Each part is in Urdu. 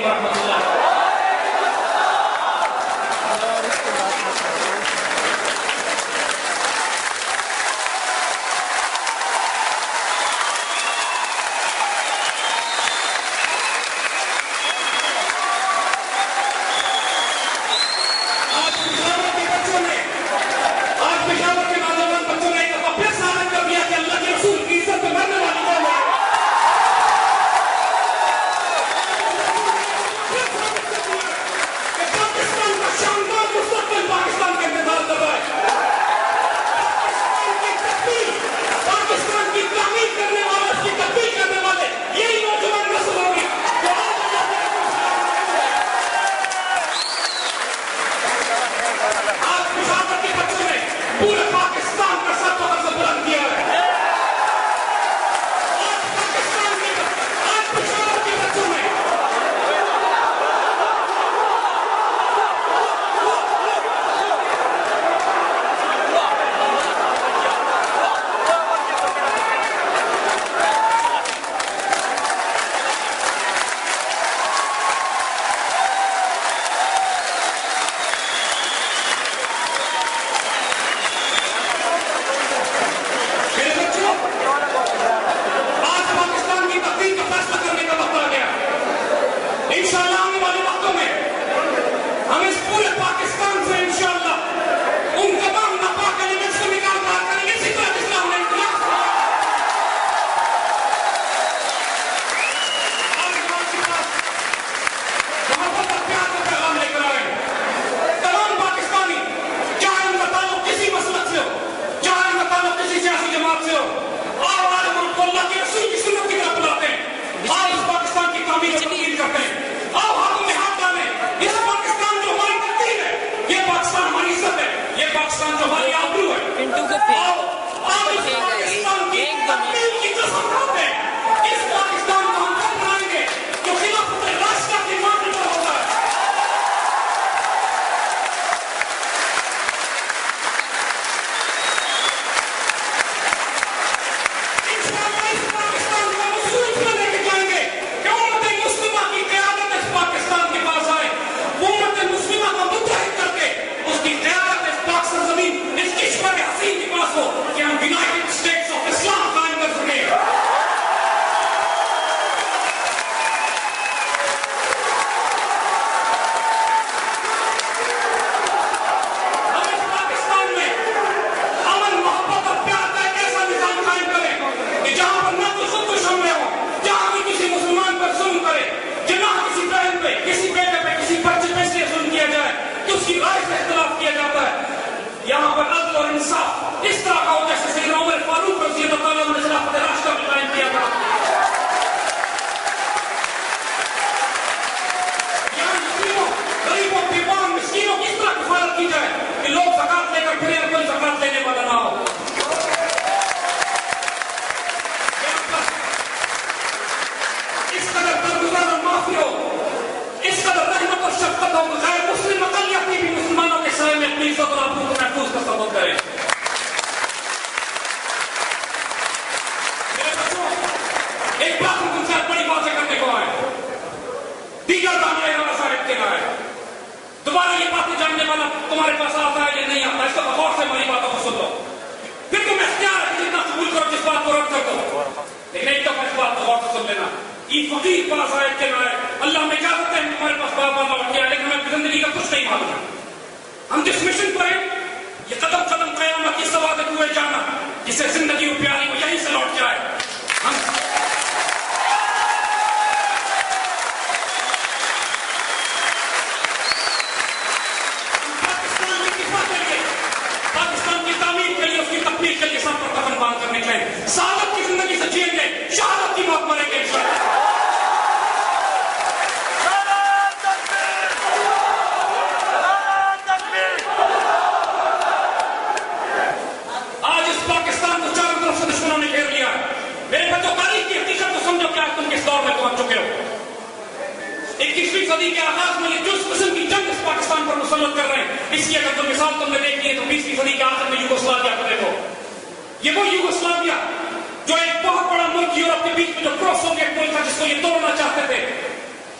علیکم ورحمۃ اللہ.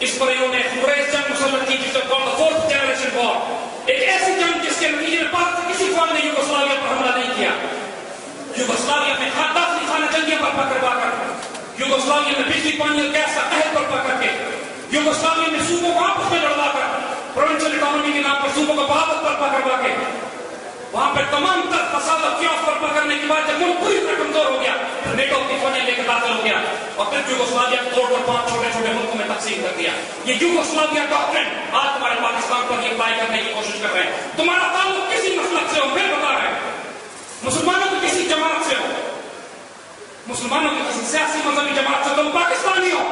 اس پر انہوں نے خبریز جنگ مسلط کی جس کو فورتھ جنریشن وار، ایک ایسی جنگ جس کے نتیجے میں پاک سے کسی قوم نے یوگوسلاویا پر حملہ نہیں کیا. یوگوسلاویا میں داخلی خانہ جنگیاں برپا کروا کر، یوگوسلاویا میں بجلی پانی اور گیس کا قحط برپا کر کے، یوگوسلاویا میں صوبوں کو آپس میں لڑوا کر، پروونشل اکانومی کے نام پر صوبوں کو بغاوت برپا کروا کے، وہاں پر تمام تر فساد اور کیوس برپا کرنے کے بعد جب ملک پوری طرح کمزور ہو گیا، نیٹو کی فوجیں لے کر داخل ہو گیا اور پھر یوگوسلاویا کو توڑ کر 5 چھوٹے چھوٹے ملکوں میں تقسیم کر دیا. یہ یوگوسلاویا ڈاکٹرن آج تمہارے پاکستان پر یہ اپلائی کرنے کی کوشش کر رہے ہیں. تمہارا تعلق کسی مسلک سے ہو، میں بتا رہا ہوں، مسلمانوں کی کسی جماعت سے ہو، مسلمانوں کی کسی سیاسی مذہبی جماعت سے، تم پاکستانی ہو.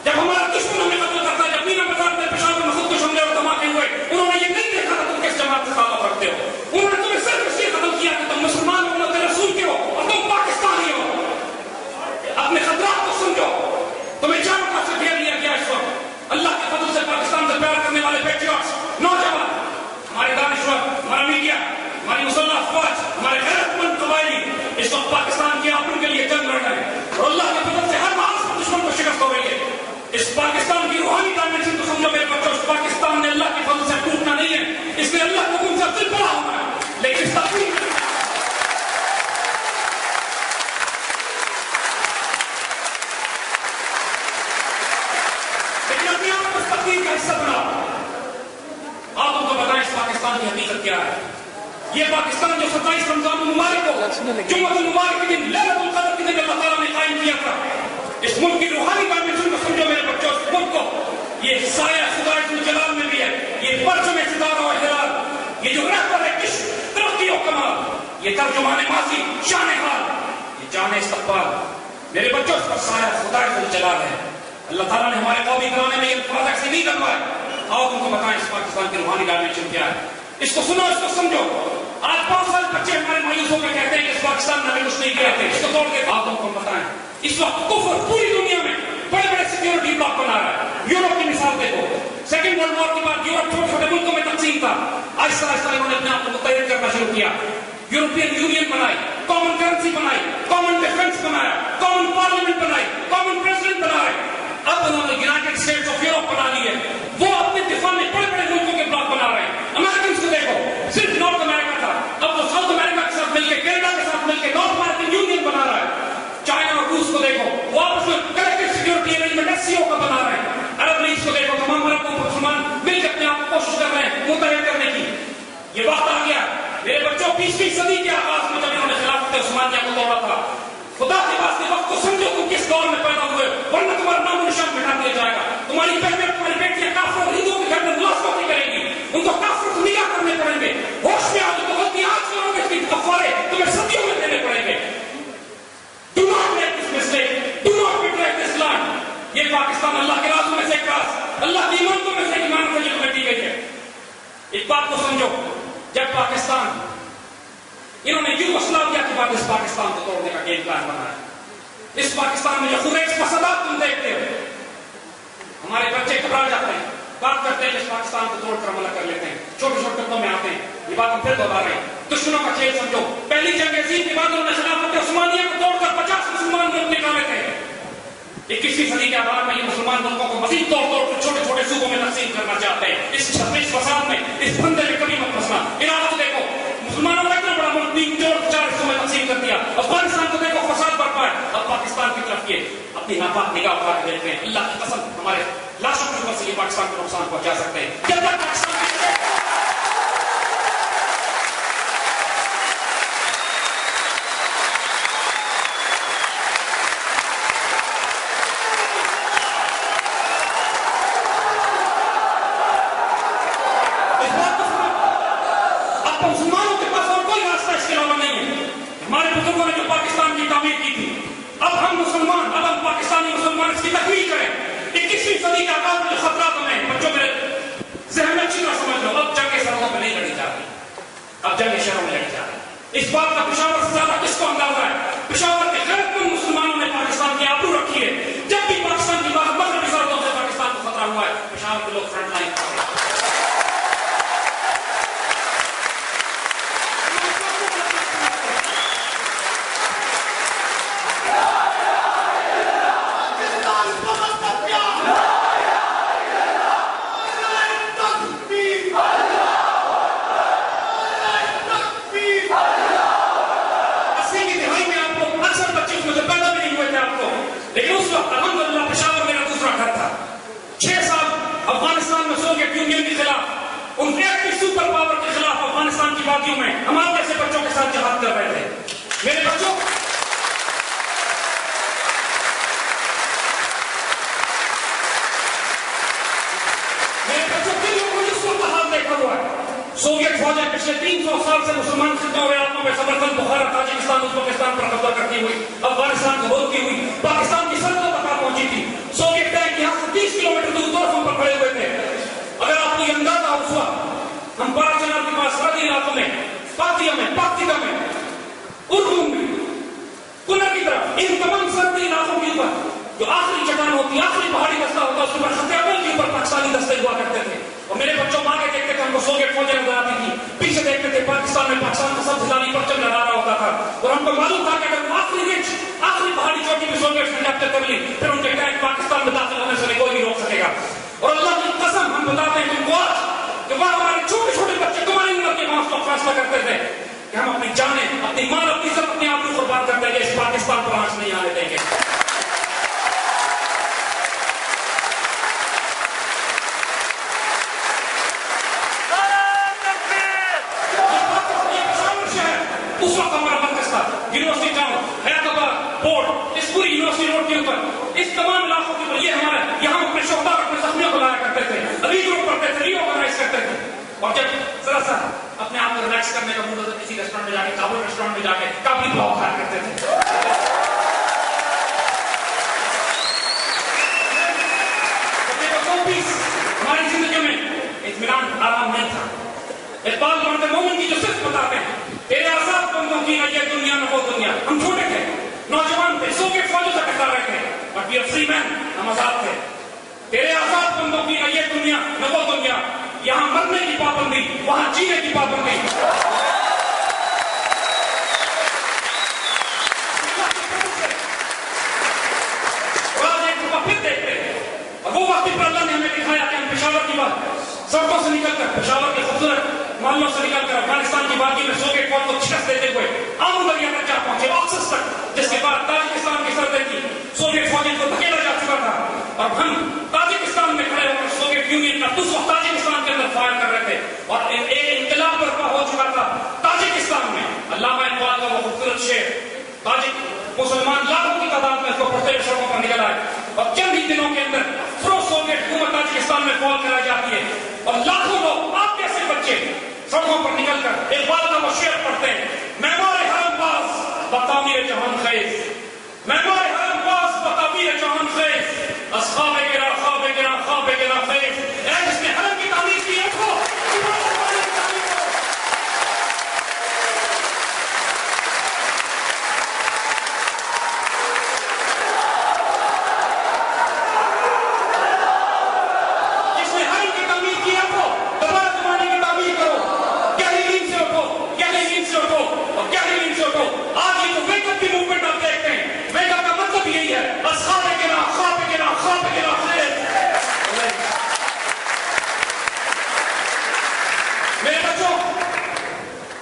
جب ہمارا دشمن ہمیں قتل کرتا ہے، جب مینا بازار میں پشاور میں خود کش حملے اور دھماکے ہوئے، انہوں نے یہ نہیں دیکھا تھا تم کس جماعت سے تعلق رکھتے ہو. انہوں نے تمہیں صرف اس لیے قتل کیا کہ تم مسلمان ہو، اللہ کے رسول کے ہو اور تم پاکستانی ہو. اپنے خطرات کو سمجھو. تمہیں چاروں طرف سے گھیر لیا گیا اس وقت. اللہ کے فضل سے پاکستان سے پیار کرنے والے پیٹریوٹس، نوجوان، ہمارے دانشور، ہمارا میڈیا، ہماری مسلح افواج، ہمارے غیرت مند قبائلی اس وقت پاکستان کے آبرو کے لیے جنگ لڑ رہے ہیں اور اللہ کے فضل سے ہر محاذ پر دشمن کو شکست ہو رہی ہے. اس پاکستان کی روحانی ڈائمنشن کو سمجھو میرے بچوں. اس پاکستان نے اللہ کے فضل سے ٹوٹنا نہیں ہے، اس نے اللہ کو حکم سے دل بڑا ہونا ہے، لیکن اس تقریب کا حصہ بنا. آپ ان کو بتائیں اس پاکستان کی حقیقت کیا ہے. یہ پاکستان جو 27 رمضان المبارک کو جمعہ المبارک کے دن لیلۃ القدر کے دن اللہ تعالیٰ نے قائم کیا تھا، اس ملک کی روحانی ڈائمنشن کو سمجھو میرے بچوں. اس ملک کو یہ سایہ خدا جلال میں بھی ہے، یہ پرچم ستارہ و ہلال، یہ جو رہبر ہے عشق، ترقی و کمال، یہ ترجمان ماضی، شان حال، یہ جان استقبال. میرے بچوں اس پر سایہ خدا جلال ہے. اللہ تعالیٰ نے ہمارے قومی گرانے میں یہ الفاظ ایسے نہیں کروایا. آؤ تم کو بتائیں اس پاکستان کی روحانی ڈائمنشن کیا ہے. اس کو سنو، اس کو سمجھو. آج 5 سال بچے ہمارے مایوس ہو کے کہتے ہیں کہ اس پاکستان میں ہمیں کچھ نہیں کہتے. اس کو توڑ کے آپ تم کو بتائیں. اس وقت کفر پوری دنیا میں بڑے بڑے سیکیورٹی بلاک بنا رہا ہے. یورپ کی مثال دیکھو. سیکنڈ ورلڈ وار کے بعد یورپ چھوٹے چھوٹے ملکوں میں تقسیم تھا. آہستہ آہستہ انہوں نے اپنے آپ کو متحد کرنا شروع کیا. یورپین یونین بنائی، کامن کرنسی بنائی، کامن ڈیفنس بنایا، کامن پارلیمنٹ بنائی، کامن پریزیڈنٹ بنائے. اب انہوں نے یونائٹڈ اسٹیٹس آف یورپ بنا لی ہے. وہ اپنے دفاع میں بڑے بڑے ملکوں کے بلاک بنا رہے ہیں. امریکنس کو دیکھو، صرف نارتھ امریکہ تھا، اب وہ ساؤتھ امریکہ کے ساتھ مل کے، کینیڈا کے ساتھ مل کے نارتھ امریکن یونین بنا رہا ہے. چائنا اور روس کو دیکھو، وہ آپس میں کلیکٹیو سیکورٹی ارینجمنٹ SCO کا بنا رہے ہیں. عرب لیگ کو دیکھو، تمام عرب مسلمان مل کے اپنے آپ کو کوشش کر رہے ہیں متحد کرنے کی. یہ وقت آ گیا میرے بچوں. 20ویں صدی کے آغاز میں جب انہوں نے خلافت عثمانیہ کو توڑا تھا، خدا کے واسطے وقت کو سمجھو تم کس دور میں پیدا ہوئے، ورنہ تمہارا نام و نشان مٹا دیا جائے گا. تمہاری بہنیں، تمہاری بیٹیاں کافروں اور ہندوؤں کے گھر میں ملازمت نہیں کریں گی، ان کو کافروں سے نکاح کرنے پڑیں گے. ہوش میں آ جو غلطی آج کرو گے، اس کی کفارے تمہیں صدیوں میں دینے پڑیں گے. Do not make this mistake. Do not betray this land. یہ پاکستان اللہ کے رازوں میں سے ایک راز، اللہ کی ایمانتوں میں سے ایک ایمان سے مٹی گئی ہے. ایک بات کو سمجھو، جب پاکستان انہوں نے یوگوسلاویا کے بعد اس پاکستان کو توڑنے کا گیم پلان بنایا. اس پاکستان میں جو خریج فسادات تم دیکھتے ہو، ہمارے بچے گھبرا جاتے ہیں، بات کرتے ہیں کہ اس پاکستان کو توڑ کر حملہ کر لیتے ہیں، چھوٹے چھوٹے قدموں میں آتے ہیں. یہ بات ہم پھر دوہرا رہے ہیں. دشمنوں کا کھیل سمجھو. پہلی جنگ عظیم کے بعد انہوں نے خلافت عثمانیہ کو توڑ کر 50 مسلمان ملک نکالے تھے. 21ویں صدی کے آغاز میں یہ مسلمان ملکوں کو مزید توڑ کر چھوٹے چھوٹے صوبوں میں تقسیم کرنا چاہتے ہیں. اس چھپیش فساد میں، اس بندے میں کبھی مت پھنسنا. عراق کو دیکھو، مسلمانوں نے اتنا بڑا ملک 4 حصوں میں تقسیم کر دیا. افغانستان کو دیکھو، فساد برپا ہے. اب پاکستان کی طرف یہ اپنی ناپاک نگاہ اٹھا کے دیکھتے ہیں. اللہ کی قسم ہمارے لاشوں کی وجہ سے یہ پاکستان کو نقصان پہنچا سکتے ہیں. جب تک پاکستان مسلمانوں کے پاس اور کوئی راستہ اس کے علاوہ نہیں ہے. ہمارے بزرگوں نے جو پاکستان کی تعمیر کی تھی، اب ہم مسلمان، اب ہم پاکستانی مسلمان اس کی تکمیل کریں. 21ویں صدی کا آغاز میں جو خطرات ہمیں بچوں میرے ذہن میں اچھی طرح سمجھ لو. اب جنگیں سرحدوں پہ نہیں لڑی جا رہی، اب جنگیں شہروں میں لڑی جا رہی. اس بات کا پشاور سے زیادہ کس کو اندازہ ہے؟ پشاور کے غیرت مند مسلمانوں نے پاکستان کی آبرو رکھی ہے. جب بھی پاکستان کی بات مغربی سرحدوں سے پاکستان کو خطرہ ہوا ہے، پشاور کے لوگ فرنٹ لائن پر ہیں. وادیوں میں ہمارے جیسے بچوں کے ساتھ جہاد کر رہے تھے. میرے بچوں سوویت فوجیں پچھلے 300 سال سے مسلمان خطوں اور علاقوں میں سمرقند، بخارا، تاجکستان، ازبکستان پر قبضہ کرتی ہوئی افغانستان کو ہوتی ہوئی پاکستان کی سرحدوں تک پہنچی تھی. سوویت ٹینک یہاں سے 30 کلومیٹر دور طرفوں پر کھڑے ہوئے تھے. اگر آپ کو یہ اندازہ ہو اس وقت ہم بارہ چنار کے پاس سرحدی علاقوں میں پاکتیا میں پاکتیکا میں اردو میں کنر کی طرف ان تمام سرحدی علاقوں کے اوپر جو آخری چٹان ہوتی آخری پہاڑی رستہ ہوتا اس کے اوپر خط عمل کے اوپر پاکستانی دستے ہوا کرتے تھے. اور میرے بچوں ماں کے دیکھتے تھے ہم کو سوویت فوجیں نظر آتی تھی، پیچھے دیکھتے تھے پاکستان میں پاکستان کا سب ہلالی پرچم لہرا رہا ہوتا تھا. اور ہم کو معلوم تھا کہ اگر آخری رچ آخری پہاڑی چوٹی میں سوویت نے کیپچر کر لی پھر ان کے ٹینک پاکستان میں داخل ہونے سے کوئی نہیں روک سکے گا. اور اللہ کی قسم ہم بتاتے ہیں تم کو آج کہ وہاں ہمارے چھوٹے چھوٹے بچے تمہاری عمر کے ماں کو فیصلہ کرتے تھے کہ ہم اپنی جانیں اپنی مال اپنی عزت اپنے آپ کو قربان کر دیں گے، اس پاکستان کو آنچ نہیں آنے دیں گے. اس وقت ہمارا مرکز تھا یونیورسٹی ٹاؤن، حیات آباد، بورڈ، اس پوری یونیورسٹی روڈ کے اوپر اس تمام علاقوں کے اوپر یہ ہمارا یہاں اپنے شہداء اور اپنے زخمیوں کو لایا کرتے تھے، ری گروپ کرتے تھے، ری آرگنائز کرتے تھے. اور جب ذرا سا اپنے آپ کو ریلیکس کرنے کا موڈ ہوتا کسی ریسٹورینٹ میں جا کے کابل ریسٹورینٹ میں جا کے کابلی پلاؤ کھایا کرتے تھے. ہماری زندگی میں اطمینان آرام نہیں تھا. اقبال بنتے مومن کی جو صرف بتاتے ہیں تیرے آزاد بندوں کی نہ یہ دنیا نہ وہ دنیا. ہم چھوٹے تھے، نوجوان تھے، سوویت فوجوں سے ٹکرا رہے تھے، بٹ وی آر فری مین، ہم آزاد تھے. تیرے آزاد بندوں کی نہ یہ دنیا نہ وہ دنیا، یہاں مرنے کی پابندی وہاں جینے کی پابندی. پھر دیکھتے ہیں اور وہ وقت پر اللہ نے ہمیں دکھایا کہ ہم پشاور کی بات سڑکوں سے نکل کر پشاور کے خوبصورت محلوں سے نکل کر افغانستان کی وادی میں سوویت فوج کو شکست دیتے ہوئے آمو دریا تک جا پہنچے، آکسس تک، جس کے بعد تاجکستان کی سرحدیں تھی سوویت فوجیں کو دھکیلا جا چکا تھا. اور ہم تاجکستان میں کھڑے ہو کر سوویت یونین کا اس وقت تاجکستان کے اندر فائر کر رہے تھے اور ایک انقلاب برپا ہو چکا تھا تاجکستان میں. علامہ اقبال کا وہ خوبصورت شعر تاجک مسلمان لاکھوں کی تعداد میں اس کو پڑھتے ہوئے سڑکوں پر نکل آئے اور چند ہی دنوں کے اندر پرو سوویت حکومت تاجکستان میں فال کرائی جاتی ہے اور لاکھوں لوگ آپ جیسے بچے سڑکوں پر نکل کر اقبال کا وہ شعر پڑھتے ہیں. معمار حرم باز بتعمیر جہان خیز، معمار حرم باز بتعمیر جہان خیز، اصحاب گرا خواب گرا خواب گرا خیز. اے جس نے حرم کی تعمیر کی ہے کو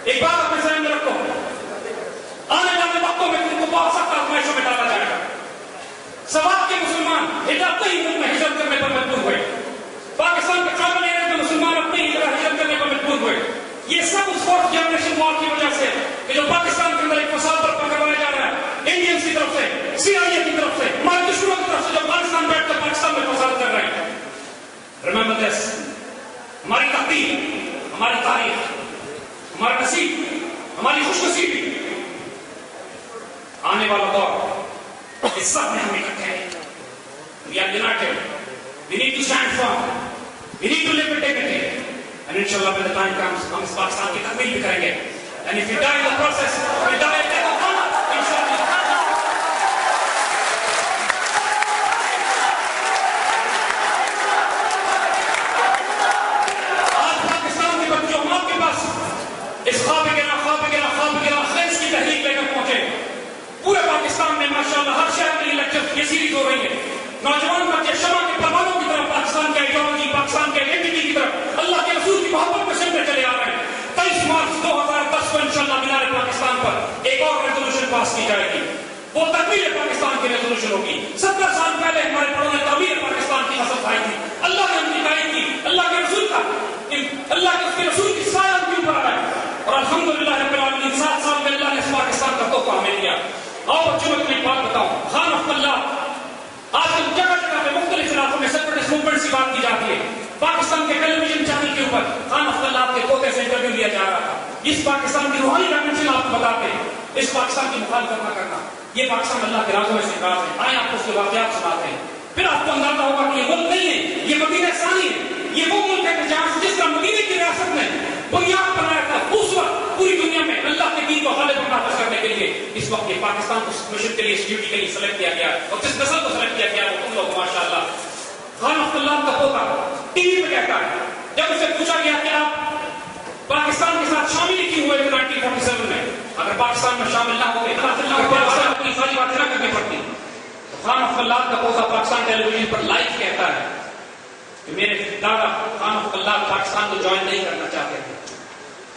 ایک بات اپنے ذہن میں رکھو، آنے والے وقتوں میں تم کو بہت سخت آزمائشوں میں ڈالا جائے گا. سوات کے مسلمان ہجرت ہی ملک میں ہجرت کرنے پر مجبور ہوئے، پاکستان کے ٹرائبل ایریا کے مسلمان اپنی ہجرت کرنے پر مجبور ہوئے. یہ سب اس فورتھ جنریشن وار کی وجہ سے کہ جو پاکستان کے اندر ایک فساد برپا کروایا جا رہا ہے انڈینز کی طرف سے، سی آئی اے کی طرف سے، ہمارے دشمنوں کی طرف سے جو افغانستان بیٹھ کر پاکستان میں فساد کر رہے ہیں. ریممبر دس، ہماری تقدیر، ہماری تاریخ، ہمارا نصیب، ہماری خوش نصیبی، آنے والا دور اس سب میں ہم اکٹھے ہیں. We are united. We need to stand firm. We need to live with dignity. And inshallah when the time comes, ہم اس پاکستان کی تکمیل بھی کریں گے. And if we die in the process, we die in the honor, inshallah. آج پاکستان کے بچوں ہم آپ کے پاس اس خواب گرا خیز کی تحریک لے کر پہنچے. پورے پاکستان میں ماشاءاللہ ہر شہر میں یہ لیکچر یہ سیریز ہو رہی ہے. نوجوان بچے شمع کے پروانوں کی طرف پاکستان کے آئیڈیالوجی، پاکستان کے آئیڈینٹی کی طرف اللہ کے رسول کی محبت میں سمجھتے چلے آ رہے ہیں. 23 مارچ 2010 کو انشاءاللہ مینار پاکستان پر ایک اور ریزولوشن پاس کی جائے گی. وہ تکمیل پاکستان کی ریزولوشن ہوگی. 70 سال پہلے ہمارے بڑوں نے تعمیر پاکستان کی حسد اٹھائی تھی. اللہ نے ہم کی تائید کی، اللہ کے رسول کا، اللہ کے اس کے رسول کی سایہ کے اوپر آیا. اور الحمدللہ رب العالمین 7 سال میں اللہ نے اس پاکستان کا تحفہ ہمیں دیا. اور بچوں میں تمہیں ایک بات بتاؤں, خان آف اللہ آج کل جگہ جگہ پہ مختلف علاقوں میں سیپریٹسٹ موومنٹ کی بات کی جاتی ہے. پاکستان کے ٹیلی ویژن چینل کے اوپر خان آف اللہ کے پوتے سے انٹرویو لیا جا رہا تھا. اس پاکستان کی روحانی ڈائمنشن آپ کو بتاتے ہیں, اس پاکستان کی مخالفت نہ کرنا. یہ پاکستان اللہ کے رازوں میں سے راز ہے. آئیں آپ کو اس کے واقعات سناتے ہیں, پھر آپ کو اندازہ ہوگا کہ یہ ملک نہیں ہے, یہ مدینہ ثانی ہے. یہ وہ ملک ہے جہاں جس کا مدینہ کی ریاست میں بنیاد بنایا تھا اس وقت پوری دنیا میں اللہ کے دین کو غالب اور نافذ کرنے کے لیے. اس وقت یہ پاکستان کو مشن کے لیے اس ڈیوٹی کے لیے سلیکٹ کیا گیا, اور جس نسل کو سلیکٹ کیا گیا وہ تم لوگ ماشاءاللہ. خان آف اللہ کا پوتا ٹی وی پہ کہتا ہے, جب اسے پوچھا گیا کہ آپ پاکستان کے ساتھ شامل ہی کیوں ہوئے 1947 میں, اگر پاکستان میں شامل نہ ہوتے پاکستان اپنی ساری باتیں نہ کرنی پڑتی. خان آف اللہ کا پوتا پاکستان ٹیلی ویژن پر لائیو کہتا ہے کہ میرے دادا خان آف اللہ پاکستان کو جوائن نہیں کرنا چاہتے تھے.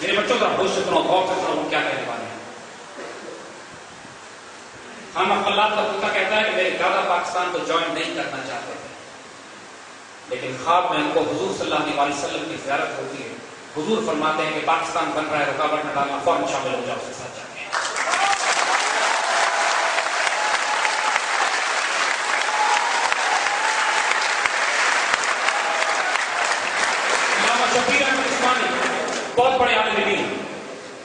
میرے بچوں کا ہوش سے سنو, غور سے سنو, کیا کہنے والے ہیں. خان آف اللہ کا پوتا کہتا ہے کہ میرے دادا پاکستان کو جوائن نہیں کرنا چاہتے تھے, لیکن خواب میں ان کو حضور صلی اللہ علیہ وسلم کی زیارت ہوتی ہے. حضور فرماتے ہیں کہ پاکستان بن رہا ہے, رکاوٹ نہ ڈالنا, فوراً شامل ہو جاؤ, اس کے ساتھ جاتے ہیں. علامہ شبیر احمد عثمانی بہت بڑے عالم دین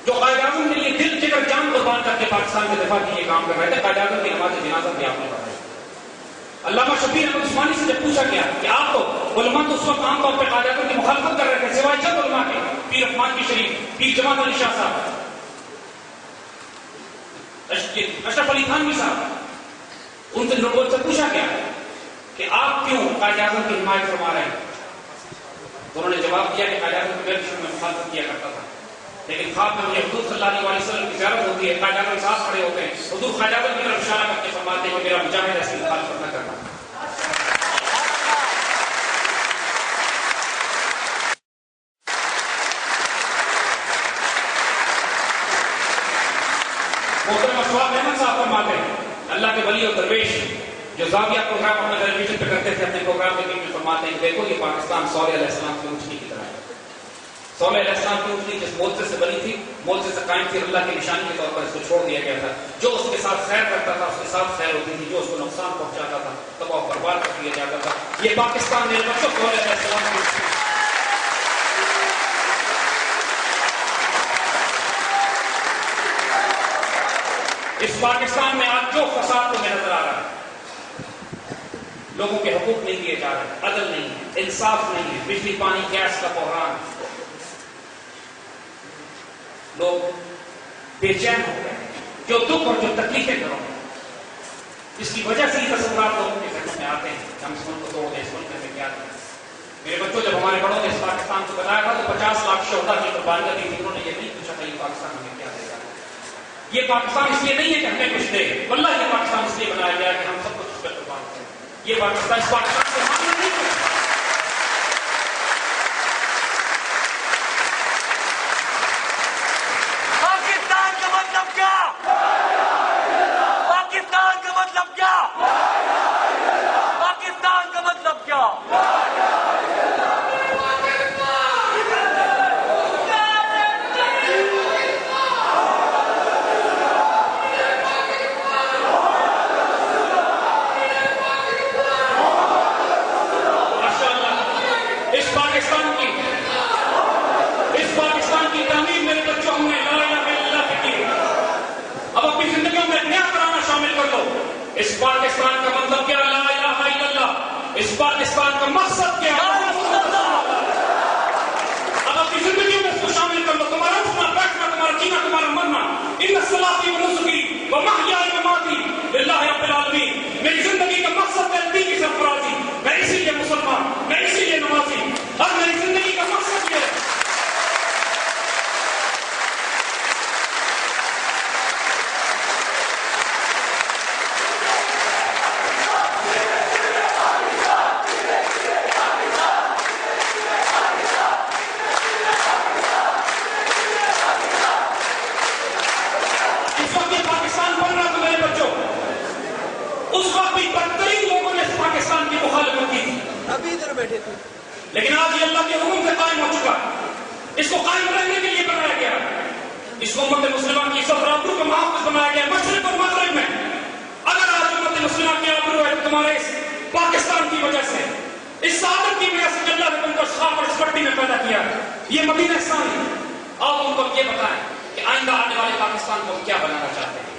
جو قائد اعظم کے لیے دل جگر جان قربان کر کے پاکستان کے دفاع کے لیے کام کر رہے تھے. قائد اعظم کی نماز جنازہ بھی آپ نے پڑھائی. علامہ شبیر احمد عثمانی سے جب پوچھا گیا کہ آپ تو علماء تو اس وقت عام طور پہ قائد اعظم کی مخالفت کر رہے تھے سوائے چند علماء کے, پیر عثمان کی شریف, پیر جماعت علی شاہ صاحب, اشرف علی تھانوی صاحب, ان سے لوگوں سے پوچھا گیا کہ آپ کیوں قائد اعظم کی حمایت فرما رہے ہیں. انہوں نے جواب دیا کہ قائد اعظم کی میں مخالفت کیا کرتا تھا, لیکن خواب میں مجھے حضور صلی اللہ علیہ وسلم کی زیارت ہوتی ہے, قائد اعظم ساتھ کھڑے ہوتے ہیں, حضور قائد اعظم کی طرف اشارہ کر کے فرماتے ہیں کہ میرا مجاہد ایسی مخالفت نہ کرنا. محترم اشفاق احمد صاحب فرماتے ہیں, اللہ کے ولی اور درویش جو زاویہ پروگرام اپنے ٹیلی ویژن پہ کرتے تھے, اپنے پروگرام کے بیچ میں فرماتے ہیں کہ دیکھو یہ پاکستان صالح علیہ السلام کی اونچنی کی طرح ہے. صالح علیہ السلام کی اونچنی جس موجے سے بنی تھی, موجے سے قائم تھی, اللہ کی نشانی کے طور پر اس کو چھوڑ دیا گیا تھا. جو اس کے ساتھ خیر کرتا تھا اس کے ساتھ خیر ہوتی تھی, جو اس کو نقصان پہنچاتا تھا تباہ و برباد کر دیا جاتا تھا. یہ پاکستان میرے بچوں صالح علیہ السلام کی اونچنی. اس پاکستان میں آج جو فساد تمہیں نظر آ رہا ہے, لوگوں کے حقوق نہیں دیے جا رہے, عدل نہیں ہے, انصاف نہیں ہے, بجلی پانی گیس کا بحران, لوگ بے چین ہو گئے, جو دکھ اور جو تکلیفیں کرو, اس کی وجہ سے یہ تصورات لوگوں کے ذہنوں میں آتے ہیں کہ ہم اس ملک کو توڑ دیں, اس ملک میں کیا کریں. میرے بچوں جب ہمارے بڑوں نے اس پاکستان کو بتایا تھا تو 50 لاکھ شہدا کی قربانیاں دی تھی, انہوں نے یہ نہیں پوچھا تھا یہ پاکستان ہمیں کیا دے گا. یہ پاکستان اس لیے نہیں ہے کہ ہمیں کچھ دے, واللہ یہ پاکستان اس لیے بنایا گیا کہ ہم سب کچھ اس پر قربان کریں. یہ پاکستان اس پاکستان سے ماننا نہیں ہے. پاکستان کا مطلب کیا؟ پاکستان کا مطلب کیا؟ پاکستان کا مطلب کیا؟ اس پاکستان کا مطلب کیا؟ لا الہ الا اللہ. اس پاکستان کا مقصد کیا؟ اب اپنی زندگیوں میں اس کو شامل کر لو. تمہارا اٹھنا بیٹھنا, تمہارا جینا, تمہارا مرنا, ان صلاتی و نسکی و محیائی و مماتی للہ رب العالمین. میری زندگی کا مقصد ہے دین کی سرفرازی. میں اسی لیے مسلمان, میں اسی لیے نمازی, اور میری زندگی کا مقصد یہ ہے. لیکن آج یہ اللہ کے حکم سے قائم ہو چکا, اس کو قائم رہنے کے لیے بنایا گیا. اس امت مسلمہ کی سفر آبرو کا محافظ بنایا گیا مشرق اور مغرب میں. اگر آج امت مسلمہ کی آبرو ہے تمہارے اس پاکستان کی وجہ سے, اس سعادت کی وجہ سے اللہ نے تم کو خواب اور اس پٹی میں پیدا کیا. یہ مدینہ ثانی. آپ ان کو یہ بتائیں کہ آئندہ آنے والے پاکستان کو کیا بنانا چاہتے ہیں.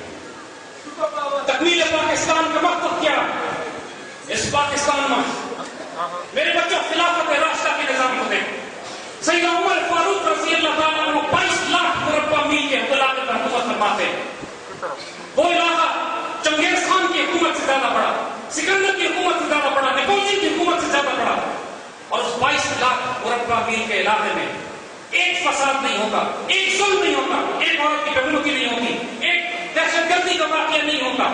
تکمیل پاکستان کا مقصد کیا؟ اس پاکستان میں میرے بچوں خلافت راشدہ کے نظام ہوتے ہیں. سیدنا عمر فاروق رضی اللہ تعالیٰ عنہ 22 لاکھ مربع میل کے علاقے پر حکومت فرماتے ہیں. وہ علاقہ چنگیز خان کی حکومت سے زیادہ بڑا, سکندر کی حکومت سے زیادہ بڑا, نیپولین کی حکومت سے زیادہ بڑا. اور اس 22 لاکھ مربع میل کے علاقے میں ایک فساد نہیں ہوتا, ایک ظلم نہیں ہوتا, ایک عورت کی بغلوکی نہیں ہوتی, ایک دہشت گردی کا واقعہ نہیں ہوتا.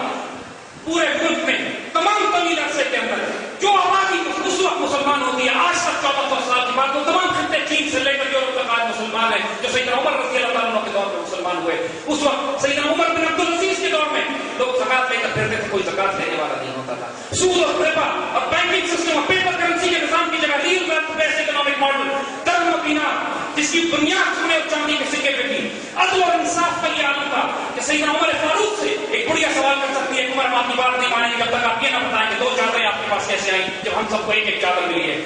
پورے ملک میں تمام طویل عرصے کے اندر جو آبادی اس وقت مسلمان ہوتی ہے, آج تک 1400 سال کی بات, وہ تمام خطے چین سے لے کر یورپ تک آج مسلمان ہیں. جو سیدنا عمر رضی اللہ تعالیٰ عنہ کے دور میں مسلمان ہوئے, اس وقت سیدنا عمر بن عبدالعزیز کے دور میں لوگ زکات لے کر پھرتے تھے, کوئی زکات لینے والا نہیں ہوتا تھا. سود اور ربا اور بینکنگ سسٹم اور پیپر کرنسی کے نظام کی جگہ real wealth based economic model, درم و دینار, جس کی بنیاد سونے اور چاندی کے سکے پہ تھی. عدل اور انصاف کا یہ عالم تھا کہ سیدنا عمر فاروق سے ایک بڑھیا سوال کر سکتی ہے, عمر آپ کی بات نہیں مانیں گے جب تک آپ یہ نہ بتائیں کہ 2 چادریں آپ کے پاس کیسے آئیں جب ہم سب کو ایک ایک چادر ملی ہے.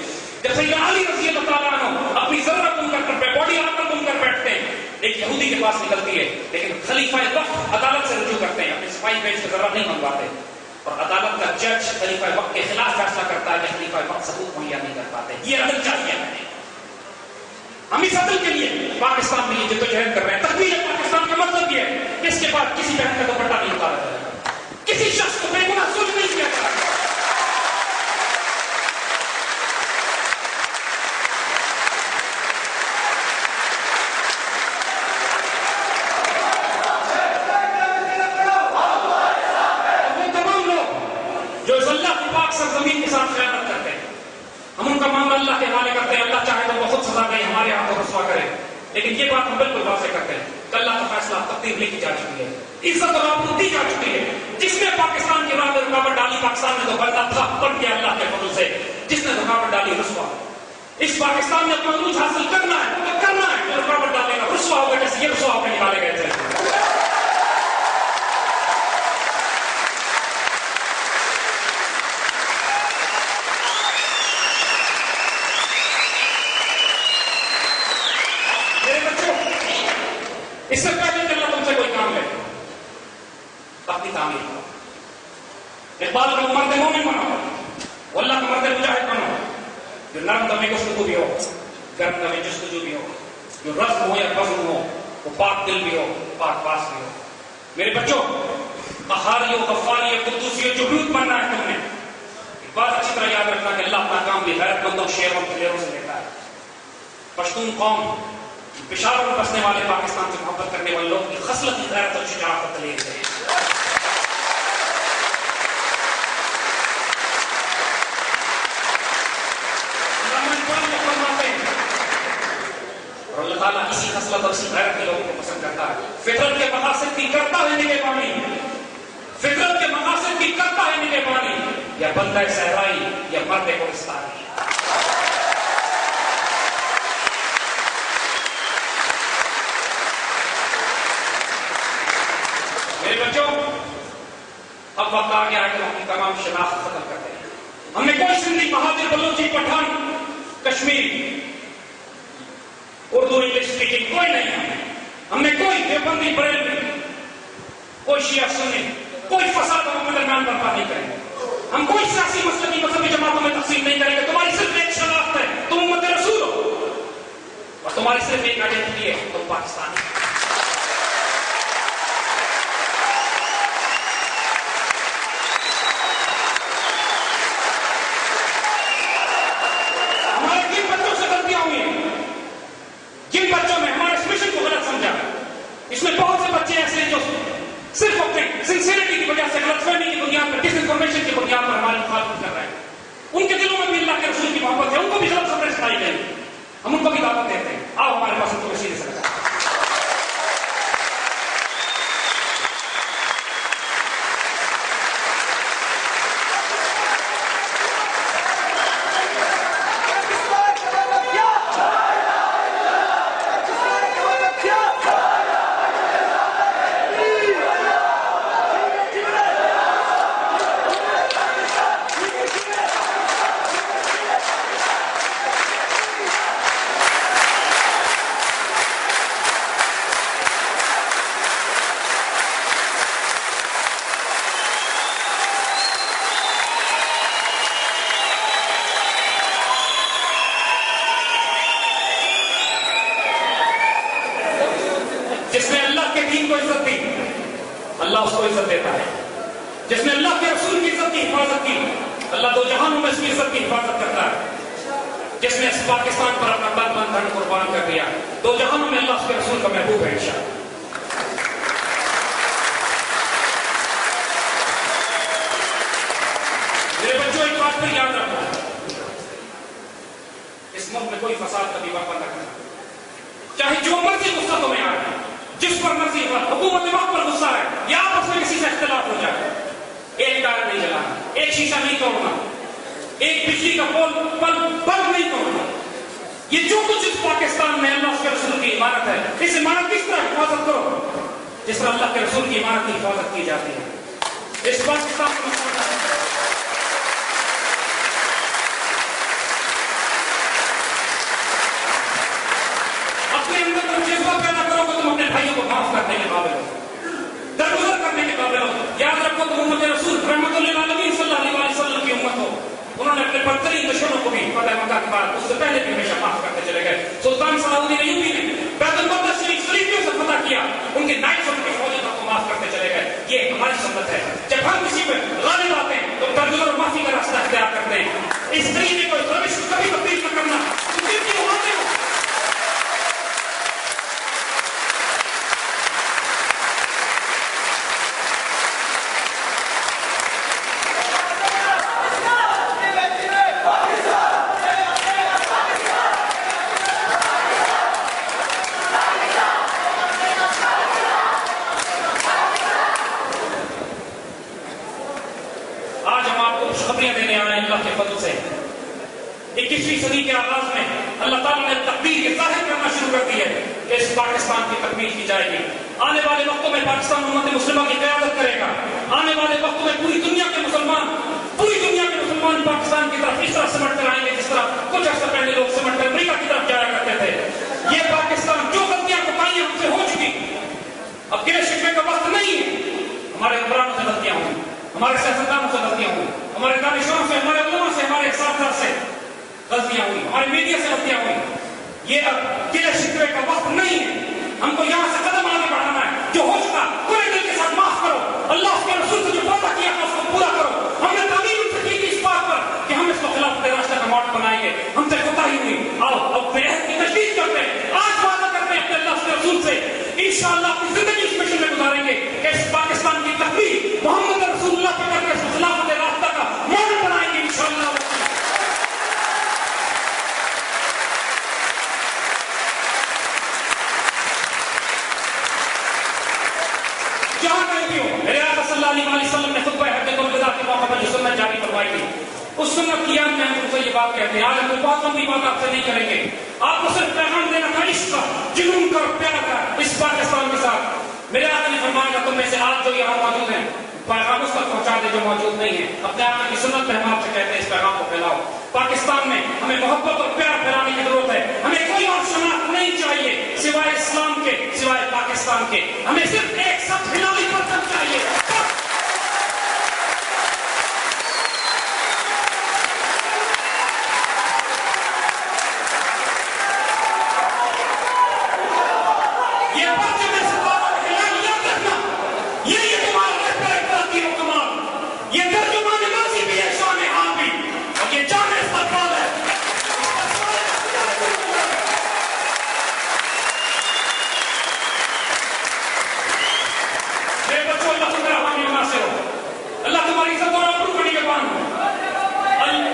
جب سیدنا علی رضی اللہ تعالیٰ عنہ اپنی ضرورت گم کر باڈی آرمر گم کر بیٹھتے ہیں, ایک یہودی کے پاس نکلتی ہے, لیکن خلیفہ وقت عدالت سے رجوع کرتے ہیں, اپنے سپاہی بھیج کے ضرورت نہیں منگواتے, اور عدالت کا جج خلیفہ وقت کے خلاف فیصلہ کرتا ہے کہ خلیفہ وقت ثبوت مہیا نہیں کر پاتے. یہ عدل چاہیے ہمیں. ہم اس عدل کے لیے پاکستان میں یہ جدوجہد کر رہے ہیں. تکمیل پاکستان کا مطلب یہ ہے کہ اس کے بعد کسی بہن کا دوپٹہ نہیں اتارا جائے گا, کسی شخص کو بے گناہ سوچ نہیں کیا جائے گا. تمام لوگ جو اس اللہ کی پاک سرزمین کے ساتھ خیانت کرتے ہیں, ہم ان کا معاملہ اللہ کے حوالے کرتے ہیں. اللہ چاہے تو وہ خود سزا دے, ہمارے ہاتھوں رسوا کرے, لیکن یہ بات ہم بالکل واضح کرتے ہیں کہ اللہ کا فیصلہ تقدیر لکھی جا چکی ہے, عزت اور آبرو دی جا چکی ہے. جس نے پاکستان کی راہ میں رکاوٹ ڈالی, پاکستان میں تو بندہ تھا بن گیا اللہ کے فضل سے. جس نے رکاوٹ ڈالی رسوا. اس پاکستان میں اپنا عروج حاصل کرنا ہے تو کرنا ہے, جو رکاوٹ ڈالے گا رسوا ہوگا, جیسے یہ رسوا ہو کے نکالے گئے تھے. اس سے پہلے کہ اللہ تم سے کوئی کام لے, اپنی تعمیر کرو. اقبال کا مرد مومن بنو, اللہ کا مرد مجاہد بنو, جو نرم دم گفتگو بھی ہو, گرم دم جستجو بھی ہو, جو رزم ہو یا بزم ہو, وہ پاک دل بھی ہو, پاک باز بھی ہو. میرے بچوں, قہاری ہو, غفاری ہو, قدوسی ہو, جبروت بننا ہے تم نے. ایک بات اچھی طرح یاد رکھنا کہ اللہ اپنا کام بھی غیرت مندوں, شیروں, دلیروں سے لیتا ہے. پشتون قوم, پشاور میں بسنے والے, پاکستان سے محبت کرنے والے لوگ کی خصلت کی غیرت اور شجاعت کا دلیل ہے. اور اللہ تعالیٰ اسی خصلت اور اسی غیرت کے لوگوں کو پسند کرتا ہے. فطرت کے مقاصد کی کرتا ہے نگہبانی, فطرت کے مقاصد کی کرتا ہے نگہبانی, یا بندہ صحرائی یا مرد کوہستانی. میرے بچوں, اب وقت آ گیا ہے کہ ہم اپنی تمام شناخت ختم کرتے ہیں. ہم نے کوئی سندھی, بہادر, بلوچی, پٹھان, کشمیری, اردو, انگلش اسپیکنگ کوئی نہیں ہے. ہم نے کوئی دیوبندی, بریلوی, کوئی شیعہ سنی, کوئی فساد ہم اپنے درمیان برپا نہیں کریں گے. ہم کوئی سیاسی مسلکی مذہبی جماعتوں میں تقسیم نہیں کریں گے. تمہاری صرف ایک شناخت ہے, تم امت رسول ہو, اور تمہاری صرف ایک آئیڈینٹی ہے, تم پاکستانی. اس میں بہت سے بچے ایسے ہیں جو صرف اپنے سنسیریٹی کی وجہ سے, غلط فہمی کی بنیاد پر, ڈس انفارمیشن کی بنیاد پر ہماری مخالفت کر رہے ہیں. ان کے دلوں میں بھی اللہ کے رسول کی محبت ہے, ان کو بھی غلط خبریں سنائی گئی, ہم ان کو بھی دعوت دیتے ہیں, آؤ ہمارے پاس ان کو سیدھے سے لگا. جس نے اللہ کے رسول کی عزت کی حفاظت کی، اللہ دو جہانوں میں اس کی عزت کی حفاظت کرتا ہے. جس نے اس پاکستان پر اپنا تن من دھن قربان کر دیا، دو جہانوں میں اللہ اس کے رسول کا محبوب ہے انشاءاللہ. میرے بچوں ایک بات پر یاد رکھو، اس ملک میں کوئی فساد کبھی برپا نہ کرنا. چاہے جو مرضی غصہ تمہیں آئے، جس پر مرضی پر حکومت وقت پر غصہ ہے یا آپس میں کسی سے اختلاف ہو جائے، ایک ٹائر نہیں جلانا، ایک شیشہ نہیں توڑنا، ایک بجلی کا بلب نہیں توڑنا. یہ جو کچھ اس پاکستان میں اللہ کے رسول کی عمارت ہے، اس عمارت کی اس طرح حفاظت کرو جس طرح اللہ کے رسول کی عمارت کی حفاظت کی جاتی ہے. اس پاکستان کو اپنے اندر تم جذبہ پیدا کرو کہ تم اپنے بھائیوں کو معاف کرنے کے قابل ہو، درگزر کرنے کے قابل ہو. یاد رکھو تم امت رسول رحمت للعالمین صلی اللہ علیہ وسلم کی امت ہو. انہوں نے اپنے بدترین دشمنوں کو بھی فتح مکہ کے بعد اس سے پہلے بھی ہمیشہ معاف کرتے چلے گئے. سلطان صلاح الدین ایوبی نے بیت المقدس شریف صلیبیوں سے فتح کیا، ان کے نائٹس اور ان کے فوجیوں کو معاف کرتے چلے گئے. یہ ہماری سنت ہے. جب ہم کسی پہ غالب آتے ہیں تو درگزر اور معافی کا راستہ اختیار کرتے ہیں. اس طریقے کو اس روش کو کبھی تبدیل نہ کرنا. خبریاں دینے آئے اللہ کے فضل سے. 21ویں صدی کے آغاز میں اللہ تعالیٰ نے تقدیر یہ ظاہر کرنا شروع کر دی ہے کہ اس پاکستان کی تکمیل کی جائے گی. آنے والے وقتوں میں پاکستان امت مسلمہ کی قیادت کرے گا. آنے والے وقتوں میں پوری دنیا کے مسلمان پاکستان کی طرف اس طرح سمٹ کر آئیں گے جس طرح کچھ عرصہ پہلے لوگ سمٹ کر امریکہ کی طرف جایا کرتے تھے. یہ پاکستان جو غلطیاں کوتاہیاں ہم سے ہو چکی، اب گلے شکوے کا وقت نہیں ہے. ہمارے حکمرانوں سے غلطیاں ہوئی، ہمارے سیاستدانوں سے غلطیاں ہوئی، ہمارے دانشوروں سے، ہمارے علماء سے، ہمارے اساتذہ سے غلطیاں ہوئی، ہمارے میڈیا سے غلطیاں ہوئی. یہ اب گلے شکوے کا وقت نہیں ہے. ہم کو یہاں سے قدم آگے بڑھانا ہے. جو ہو چکا پورے دل کے ساتھ معاف کرو. اللہ کے رسول سے جو وعدہ کیا تھا اس کو پورا کرو. ہم نے تعلیم کی تھی اس بات پر کہ ہم اس کو خلافت راستہ کا ماڈل بنائیں گے. ہم سے کوتاہی ہوئی، آؤ اب اپنے عہد کی تجدید کرتے ہیں. آج وعدہ کرتے ہیں اپنے اللہ کے رسول سے انشاءاللہ اپنی زندگی اس مشن میں گزاریں گے کہ اس پاکستان کی تکمیل محمد رسول اللہ کے کر کے اس خلافت راستہ کا ماڈل بنائیں گے انشاءاللہ. جہاں کہیں بھی ہو، میرے آقا صلی اللہ علیہ وسلم نے خطبہ حجۃ الوداع کے موقع پر جو سنت جاری فرمائی تھی، اس سنت کی یاد میں ہم سے یہ بات کہتے ہیں. آج ہم کوئی بہت لمبی بات آپ سے نہیں کریں گے. آپ کو صرف پیغام دینا تھا عشق کا، جنون کا، پیار کا اس پاکستان کے ساتھ. میرے آقا نے فرمایا تم میں سے آج جو یہاں موجود ہیں پیغام اس تک پہنچا دے جو موجود نہیں ہے. اپنے آقا کی سنت میں ہم آپ سے کہتے ہیں اس پیغام کو پھیلاؤ. پاکستان میں ہمیں محبت اور پیار پھیلانے کی ضرورت ہے. ہمیں کوئی اور شناخت نہیں چاہیے سوائے اسلام کے، سوائے پاکستان کے. ہمیں صرف ایک ساتھ ہلالی پرچم چاہیے.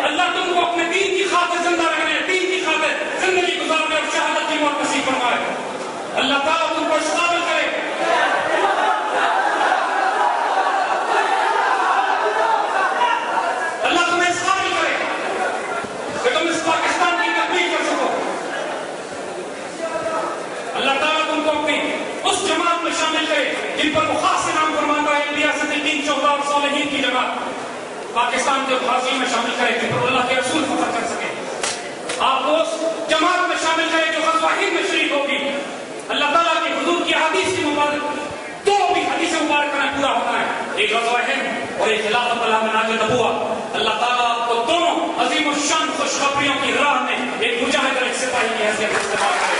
اللہ تم کو اپنے دین کی خاطر زندہ رہنے، دین کی خاطر زندگی گزارنے اور شہادت کی موت نصیب فرمائے. اللہ تعالیٰ تم کو اس قابل کرے. اللہ تمہیں اس قابل کرے کہ تم اس پاکستان کی تکمیل کر سکو. اللہ تعالیٰ تم کو اپنی اس جماعت میں شامل کرے جن پر وہ خاص انعام فرماتا ہے، ریاست الدین شہداء اور صالحین کی جماعت. پاکستان کے خاصی میں شامل کرے جن پر اللہ کے رسول فخر کر سکے. آپ کو اس جماعت میں شامل کرے جو غزوہ ہند میں شریک ہوگی. اللہ تعالیٰ کی حضور کی حدیث کی مبارک دو بھی حدیث مبارک میں پورا ہونا ہے، ایک غزوہ ہند اور ایک خلافت اللہ مناج نبوت. اللہ تعالیٰ آپ کو دونوں عظیم الشان خوشخبریوں کی راہ میں ایک مجاہد اور ایک سپاہی کی حیثیت استعمال کرے.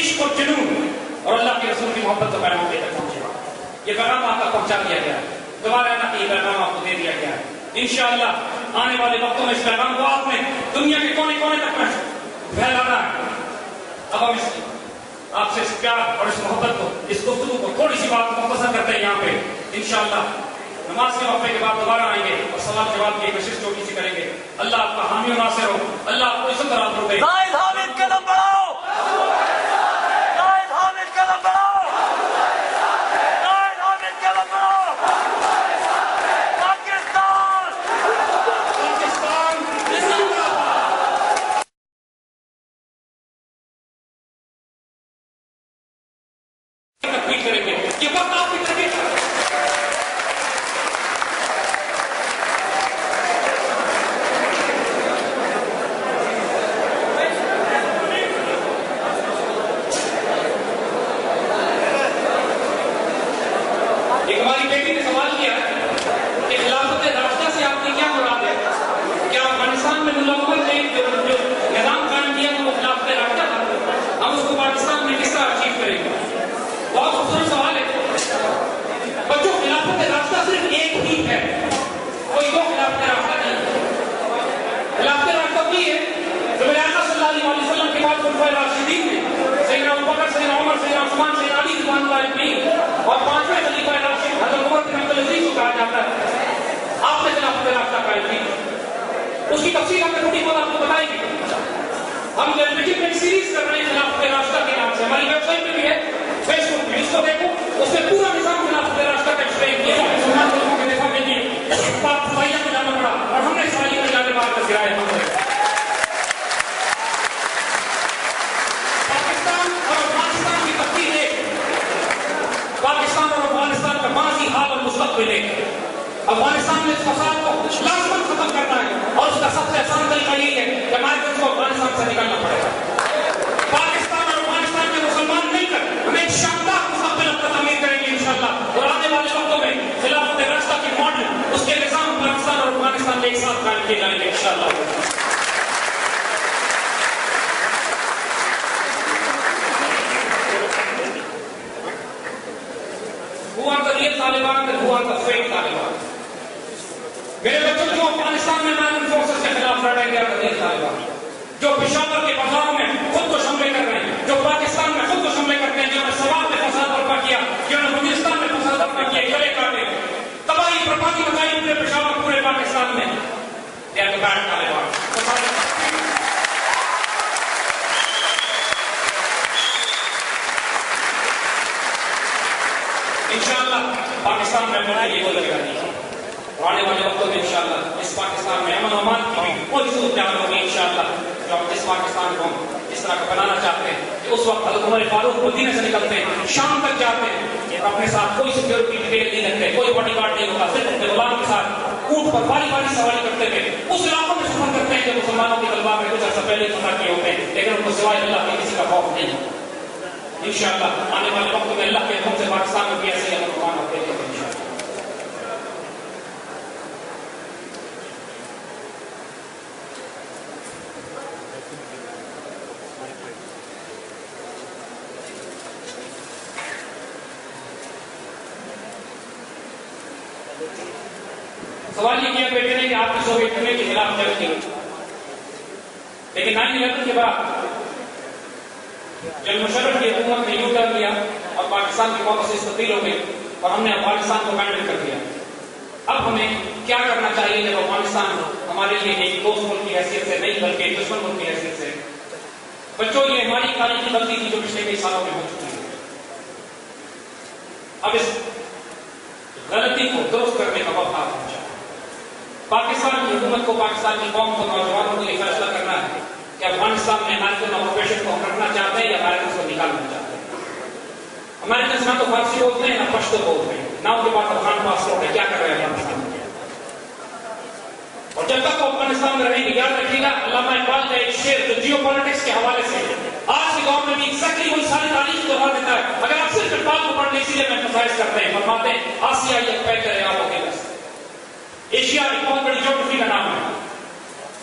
عشق اور جنون اور اللہ کے رسول کی محبت کا پیغام دے کر پہنچے گا. یہ پیغام آپ تک پہنچا دیا گیا ہے. دوبارہ نہ کہ یہ پیغام آپ کو دے دیا گیا ہے. انشاءاللہ آنے والے وقتوں میں اس پیغام کو آپ نے دنیا کے کونے کونے تک پھیلانا ہے. اب ہم آپ سے اس پیار اور اس محبت کو, اس گفتگو کو تھوڑی سی بات مختصر کرتے ہیں یہاں پہ. انشاءاللہ نماز کے وقفے کے بعد دوبارہ آئیں گے اور سوال جواب کی کوشش چھوٹی سی کریں گے. اللہ آپ کا حامی و ناصر ہو. اللہ آپ کو عزت اور عطا دے. زاہد حامد قدم بڑھاؤ. زاہد حامد قدم بڑھاؤ. زاہد حامد قدم بڑھاؤ. پاکستان زندہ باد. تکمیل کریں گے. یہ وقت آپ کی تربیت کا اور پانچویں خلیفہ راشد حضرت عمر بن عبد العزیز کو کہا جاتا ہے. آپ نے خلافت راستہ قائم کی. اس کی تفصیل ہم نے تھوڑی بہت آپ کو بتائی گی. ہم لیجٹمیٹ سیریز کر رہے ہیں خلافت راستہ کے نام سے. ہماری ویب سائٹ پہ بھی ہے, فیس بک پہ, اس کو دیکھو. اس میں پورا نظام خلافت راستہ کا ایکسپلین کیا ہے. مسلمان لوگوں کے دفاع میں بھی پاک فضائیہ کو جانا پڑا اور ہم نے اسرائیل میں جانے بات کر گرایا. پاکستان اور افغانستان کا ماضی, حال اور مستقبل ہے. افغانستان میں اس فساد کو لازماً ختم کرنا ہے اور اس کا سب سے آسان طریقہ یہی ہے کہ امریکن کو افغانستان سے نکالنا پڑے گا. پاکستان اور افغانستان کے مسلمان مل کر ہمیں ایک شاندار مستقبل کا تعمیر کریں گے انشاءاللہ. اور آنے والے وقتوں میں خلافت راستہ کی ماڈل, اس کے نظام پاکستان اور افغانستان میں ایک ساتھ قائم کیے جائیں گے انشاءاللہ. طالبان ہوا تھا فیک طالبان. میرے بچوں جو افغانستان میں امریکن فورسز کے خلاف لڑے گئے تھے طالبان, جو پشاور کے بازاروں میں خود کو حملے کر رہے ہیں, جو پاکستان میں خود کو حملے کرتے ہیں, جنہوں نے سوات میں فساد برپا کیا, جنہوں نے بلوچستان میں فساد برپا کیا, گلے کاٹے, تباہی بربادی مچائی پورے پشاور, پورے پاکستان میں. طالبان انشاءاللہ پاکستان میں یہ وہ لگے گا. اور آنے والے وقتوں میں انشاءاللہ اس پاکستان میں امن و امان کی بھی کوئی صورت جان ہوگی انشاءاللہ. جو ہم اس پاکستان کو اس طرح کا بنانا چاہتے ہیں کہ اس وقت حضرت عمر فاروق مدینے سے نکلتے ہیں, شام تک جاتے ہیں, اپنے ساتھ کوئی سیکورٹی ڈیٹیل نہیں رکھتے, کوئی باڈی گارڈ نہیں ہوتا, صرف اپنے غلام کے ساتھ اونٹ پر باری باری سواری کرتے ہوئے اس علاقوں میں سفر کرتے ہیں جو مسلمانوں کے طلبہ میں کچھ عرصہ پہلے فتح کیے ہوتے ہیں, لیکن ان کو سوائے اللہ کے کسی کا خوف نہیں. انشاءاللہ آنے والے وقتوں میں اللہ کے حکم سے پاکستان میں بھی ایسے امن و امان ہوتے ہیں انشاءاللہ. سوال یہ کیا بیٹے نے کہ آپ کی سوویت یونین کے خلاف جنگ کی, لیکن 9/11 کے بعد جب مشرف کی حکومت نے یوں ٹرن لیا اور پاکستان کی پالیسی تبدیل ہو گئی اور ہم نے افغانستان کو کنڈیم کر دیا. اب ہمیں کیا کرنا چاہیے جب افغانستان ہمارے لیے ایک دوست ملک کی حیثیت سے نہیں بلکہ ایک دشمن ملک کی حیثیت سے. بچوں یہ ہماری تاریخی غلطی تھی جو پچھلے کئی سالوں میں ہو چکی ہے. اب اس غلطی کو درست کرنے کا وقت آ پہنچا. پاکستان کی حکومت کو, پاکستان کی قوم کو, نوجوانوں کو یہ فیصلہ کرنا ہے کہ افغانستان میں امریکن آکوپیشن کو رکھنا چاہتے ہیں یا امریکن کو نکالنا چاہتے ہیں. امریکن نہ تو فارسی بولتے ہیں نہ پشتو بولتے ہیں, نہ ان کے پاس افغان پاسپورٹ ہے. کیا کر رہے ہیں افغانستان میں؟ اور جب تک وہ افغانستان میں رہیں گے, یاد رکھیے گا علامہ اقبال کا ایک شعر جو جیو پالیٹکس کے حوالے سے آج کے دور میں بھی ایگزیکٹلی وہی ساری تاریخ کو بتا دیتا ہے. اگر آپ صرف اقبال کو پڑھنے اسی لیے میں ایمفسائز کرتے ہیں, فرماتے ہیں آسیا یک پیکر ہے آپ کے بس. ایشیا ایک بہت بڑی جغرافی کا نام ہے.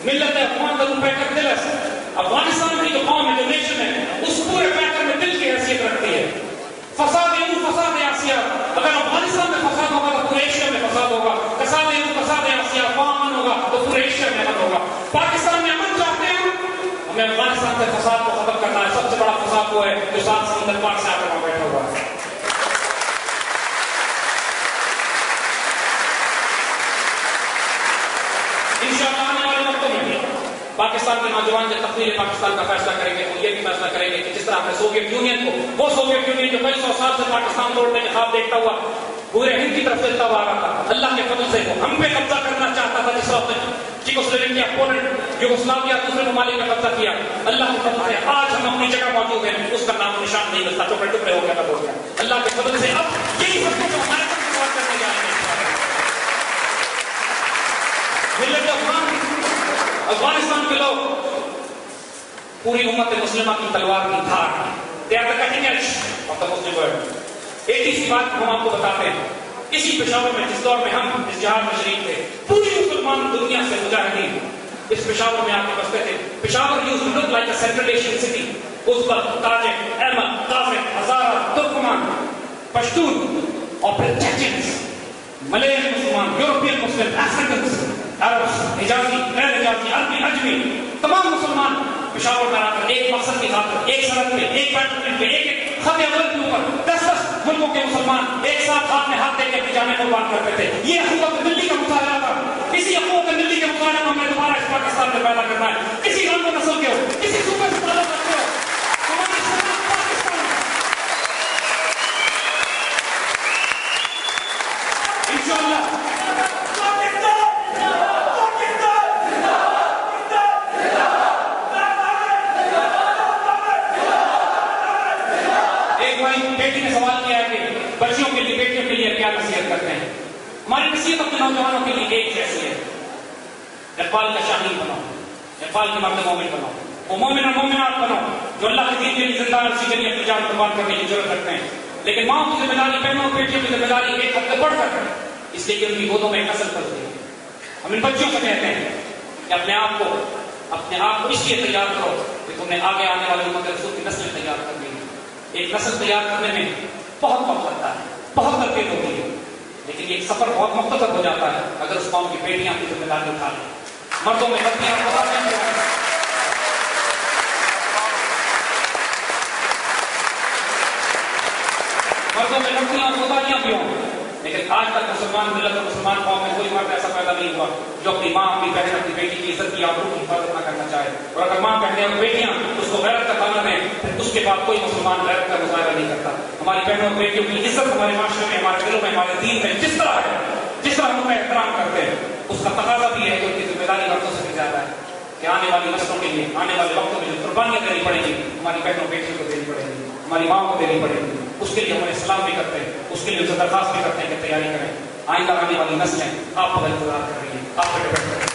ملت افغان کا پیکر دلس, افغانستان کی جو قوم ہے, جو نیشن ہے, اس پورے پیکر میں دل ہمیں افغانستان سے فساد کو ختم کرنا ہے. سب سے بڑا فساد وہ ہے جو ساتھ سمندر پار سے آ کر وہاں بیٹھا ہوا ہے. انشاءاللہ آنے والے وقتوں میں پاکستان کے نوجوان جب تقدیر پاکستان کا فیصلہ کریں گے تو یہ بھی فیصلہ کریں گے کہ جس طرح ہم نے سوویت یونین کو، وہ سوویت یونین جو کئی سو سال سے پاکستان توڑنے کے خواب دیکھتا ہوا پورے ہند کی طرف سے دبا رہا تھا، اللہ کے فضل سے وہ ہم پہ قبضہ کرنا چاہتا تھا. جس وقت چیکوسلوواکیا، پولینڈ، یوگوسلاویا، دوسرے ممالک نے قبضہ کیا، اللہ کے فضل سے آج ہم اپنی جگہ موجود ہیں. اس کا نام و نشان نہیں ملتا، ٹکڑے ٹکڑے ہو گیا تھا، ہو گیا. اللہ کے فضل سے اب یہی سب کچھ ہمارے ساتھ بات کرنے جا رہے ہیں. ملت افغانستان کے لوگ پوری امت مسلمہ کی تلوار کی دھار، they are the cutting edge of the Muslim world. ایک ہی سی بات ہم آپ کو بتاتے ہیں. اسی پشاور میں جس دور میں ہم اس جہاد میں شریک تھے، پوری مسلمان دنیا سے مجاہدین اس پشاور میں آ کے بستے تھے. Peshawar used to look like a Central Asian city. ازبک، Tajik, Ahmad, قازق، Hazara, Turkman, Pashtun اور پھر چیچنس، ملے مسلمان، یورپین مسلم، افریکنس، عرب، حجازی، غیر حجازی، عربی، اجمی، تمام مسلمان پشاور میں آ کر ایک مقصد کی خاطر ایک سڑک پہ، ایک بیٹل پہ، ایک خط اول کے اوپر 10 ملکوں کے مسلمان ایک ساتھ ہاتھ میں ہاتھ دے کے اپنی جانیں قربان کرتے تھے. یہ اخوت ملی کا مظاہرہ تھا. اسی اخوت ملی کے مظاہرے میں ہمیں دوبارہ اس پاکستان میں پیدا کرنا ہے. کسی رنگ و نسل کے ہو، کسی صوبے سے تعلق رکھتے ہو، ہماری سرحد پاکستان ہے. انشاءاللہ بیٹی نے سوال کیا ہے کہ بچیوں کے لیے، بیٹیوں کے لیے کیا نصیحت کرتے ہیں. ہماری نصیحت اپنے نوجوانوں کے لیے ایک جیسی ہے. اقبال کا شاہین بنو، اقبال کے مرد مومن بنو، وہ مومن اور مومنات بنو جو اللہ کے دین کے لیے زندہ رسی کے لیے اپنی جان قربان کرنے کی ضرورت رکھتے ہیں. لیکن ماں کی ذمہ داری، بہنوں اور بیٹیوں کی ذمہ داری ایک حد تک بڑھ کر ہے، اس لیے کہ ان کی گودوں میں ایک نسل پلتی ہے. ہم ان بچوں سے کہتے ہیں کہ اپنے آپ کو اس لیے تیار کرو کہ تم نے آگے آنے والے امت رسول کی نسل تیار کر دی. ایک نسل تیار کرنے میں بہت وقت لگتا ہے، بہت تربیت ہوتی ہے، لیکن یہ سفر بہت مختصر ہو جاتا ہے اگر اس قوم کی بیٹیاں کی ذمہ داری اٹھا لیں. مردوں میں لڑکیاں اور خدایاں بھی ہوں، لیکن آج تک مسلمان ملت اور مسلمان قوم میں کوئی مرد ایسا پیدا نہیں ہوا جو اپنی ماں، اپنی بہن، اپنی بیٹی کی عزت کی، آبرو کی حفاظت نہ کرنا چاہے. اور اگر ماں، بہنیں اور بیٹیاں اس کو غیرت کا تعلق دیں پھر اس کے بعد کوئی مسلمان غیرت کا مظاہرہ نہیں کرتا. ہماری بہنوں اور بیٹیوں کی عزت ہمارے معاشرے میں، ہمارے دلوں میں، ہمارے دین میں جس طرح ہے، جس طرح ہم ان کا احترام کرتے ہیں، اس کا تقاضا بھی ہے کہ ان کی ذمہ داری مردوں سے بھی زیادہ ہے کہ آنے والی نسلوں کے لیے، آنے والے وقتوں میں جو قربانیاں دینی پڑیں گی ہماری بہنوں بیٹیوں کو دینی پڑیں گی، ہماری ماں کو دینی پڑیں گی. اس کے لیے ہمیں سلام بھی کرتے ہیں، اس کے لیے درخواست بھی کرتے ہیں کہ تیاری کریں. آئندہ آنے والی نسلیں آپ کا انتظار کر رہی ہیں، آپ کا ڈپینڈ کر رہی ہیں.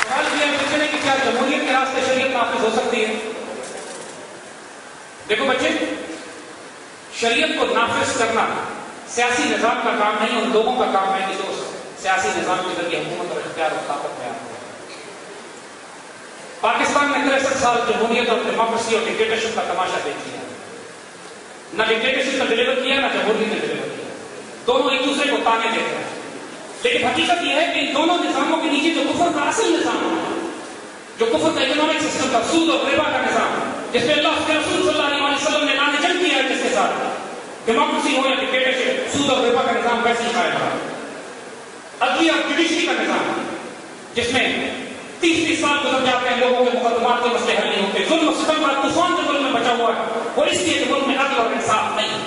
سوال یہ پوچھنے کہ کیا جمہوریت کے راستے شریعت نافذ ہو سکتی ہے؟ دیکھو بچے، شریعت کو نافذ کرنا سیاسی نظام کا کام نہیں، ان لوگوں کا کام ہے کہ جو سیاسی نظام کے ذریعے حکومت اور اختیار اور طاقت میں آتے ہیں. پاکستان نے 63 سال جمہوریت اور ڈیموکریسی اور ڈکٹیٹرشپ کا تماشا دیکھ لیا. نہ ڈکٹیٹرشپ نے ڈلیور کیا، نہ جمہوریت نے ڈلیور کیا. دونوں ایک دوسرے کو تانے دیتے ہیں. لیکن حقیقت یہ ہے کہ ان دونوں نظاموں کے نیچے جو کفر کا اصل نظام ہے، جو کفر کا اکنامک سسٹم کا، سود اور ربا کا نظام، جس میں اللہ کے رسول صلی اللہ علیہ وسلم نے اعلان جنگ کیا ہے جس کے ساتھ، ڈیموکریسی ہو یا ڈکٹیٹرشپ، سود اور ربا کا نظام ویسے ہی قائم رہا. عدلیہ اور جوڈیشری کا نظام جس میں 30 سال گزر جاتے ہیں، لوگوں کے مقدمات کے مسئلے حل نہیں ہوتے، ظلم و ستم کا طوفان جو ملک میں بچا ہوا ہے، اور اس لیے کہ ملک میں عدل اور انصاف نہیں.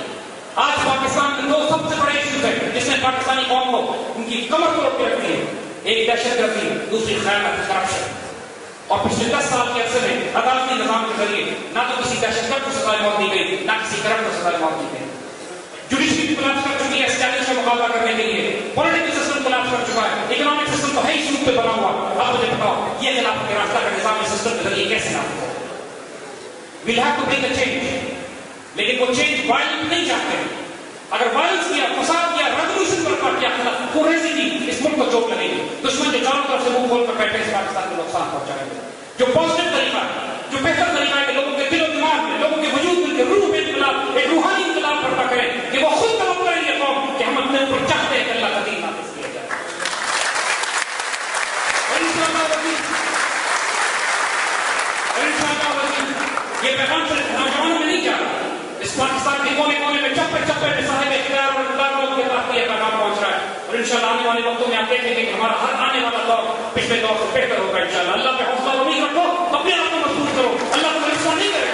آج پاکستان کے 2 سب سے بڑے ایشوز ہیں جس نے پاکستانی قوم کو ان کی کمر توڑ کے رکھ دی ہے. ایک دہشت گردی، دوسری خیانت، کرپشن. اور پچھلے 10 سال کے عرصے میں عدالتی نظام کے ذریعے نہ تو کسی دہشت گرد کو سزائے موت دی گئی، نہ کسی کرپٹ کو سزائے موت دی گئی. جوڈیشری بھی کولپس کر چکی ہے اس چیلنج کا مقابلہ کرنے کے لیے. پولیٹیکل سسٹم کولپس کر چکا ہے. اکنامک سسٹم تو ہے ہی سود پہ بنا ہوا. اب مجھے بتاؤ یہ خلافت کے راستہ کا نظام اس سسٹم کے ذریعے کیسے نافذ ہو؟ We'll have to bring a change. لیکن وہ چینج وائلنٹ نہیں چاہتے. اگر وائلنس کیا، فساد کیا، ریولیوشن برپا کیا، کوریزی کی اس ملک کو چوٹ لگے گی. دشمن جو چاروں طرف سے منہ کھول کر بیٹھے اس پاکستان کو نقصان پہنچائیں گے. جو پازیٹو طریقہ ہے، جو بہتر طریقہ ہے کہ لوگوں کے دل و دماغ میں، لوگوں کے وجود میں روح میں انقلاب، ایک روحانی انقلاب برپا کریں کہ وہ خود طلب کریں یہ قوم کہ ہم اپنے اوپر چاہتے ہیں کہ اللہ کا دین نافذ کیا جائے. یہ پیغام صرف نوجوانوں میں نہیں جا رہا، اس پاکستان کے کونے کونے میں چپے چپے میں صاحب اختیار اور اقتدار کے پاس یہ پیغام پہنچ رہا ہے، اور انشاءاللہ آنے والے وقتوں میں آپ دیکھیں گے کہ ہمارا ہر آنے والا دور پچھلے دور سے بہتر ہوگا انشاءاللہ۔ اللہ پہ حوصلہ اور امید رکھو، اپنے آپ کو محفوظ کرو، اللہ کو رسوا نہیں کرے۔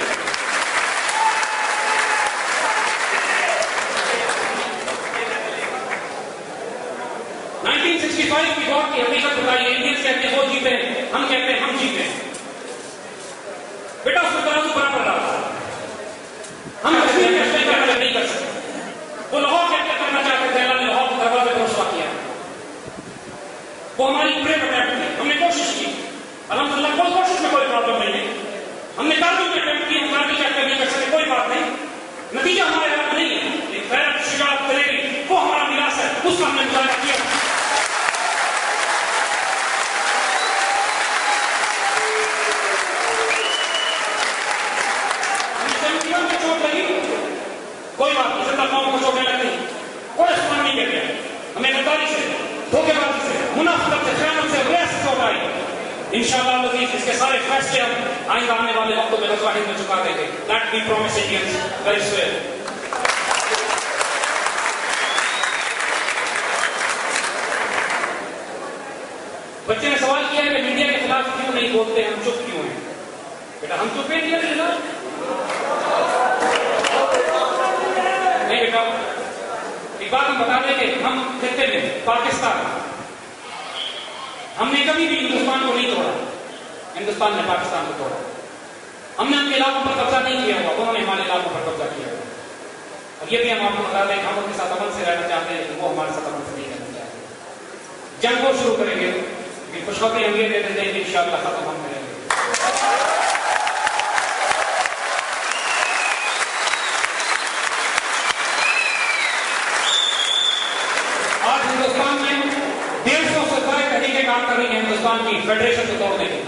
1965 کی دور کی حقیقت بتائیے، انڈینس کہتے ہیں وہ جیتے ہیں، ہم کہتے ہیں ہم جیتے ہیں۔ بیٹا اس کو ترازو برابر رہا، ہم کشمیر کے فیصلے کا نہیں کر سکتے، وہ لاہور کے اندر کرنا چاہتے تھے، اللہ نے لاہور کے دروازے پر رسوا کیا، وہ ہماری بریو اٹیمپٹ تھی، ہم نے کوشش کی، الحمدللہ کوئی کوشش میں کوئی پرابلم نہیں ہے، ہم نے کارگل میں اٹیمپٹ کی، ہم کارگل کا نہیں کر سکتے، کوئی بات نہیں، نتیجہ ہمارے ہاتھ میں نہیں ہے، ایک غیرت شجاعت دلیری وہ ہمارا میراث ہے، اس کا ہم نے مظاہرہ کیا۔ کوئی بات نہیں، زندہ قوم کو چوٹیں لگ گئی، کوئی استعمال نہیں کر گیا، ہمیں غداری سے، دھوکے بازی سے، منافقت سے، خیانت سے، ریاست سے اٹھائی۔ انشاءاللہ لطیف اس کے سارے فیصلے ہم آئندہ آنے والے وقتوں میں غزوہ ہند میں چکا دیں گے۔ That we promise Indians very soon۔ بچے نے سوال کیا ہے کہ میڈیا کے خلاف کیوں نہیں بولتے، ہم چپ کیوں ہیں؟ بیٹا ہم چپ ہیں میڈیا کے خلاف؟ نہیں بیٹا، ایک بات ہم بتا دیں کہ ہم خطے میں پاکستان، ہم نے کبھی بھی ہندوستان کو نہیں توڑا، ہندوستان نے پاکستان کو توڑا، ہم نے ان کے علاقوں پر قبضہ نہیں کیا ہوا، انہوں نے ہمارے علاقوں پر قبضہ کیا ہوا، اور یہ بھی ہم آپ کو بتا دیں کہ ہم ان کے ساتھ امن سے رہنا چاہتے ہیں، لیکن وہ ہمارے ساتھ امن سے نہیں رہنا چاہتے۔ جنگ وہ شروع کریں گے، خوشخبری ہم یہ دیتے ہیں کہ انشاءاللہ ختم ہم کریں گے۔ آج ہندوستان میں 150 سے زائد تحریکیں کام کر رہی ہیں ہندوستان کی فیڈریشن کو توڑنے کی۔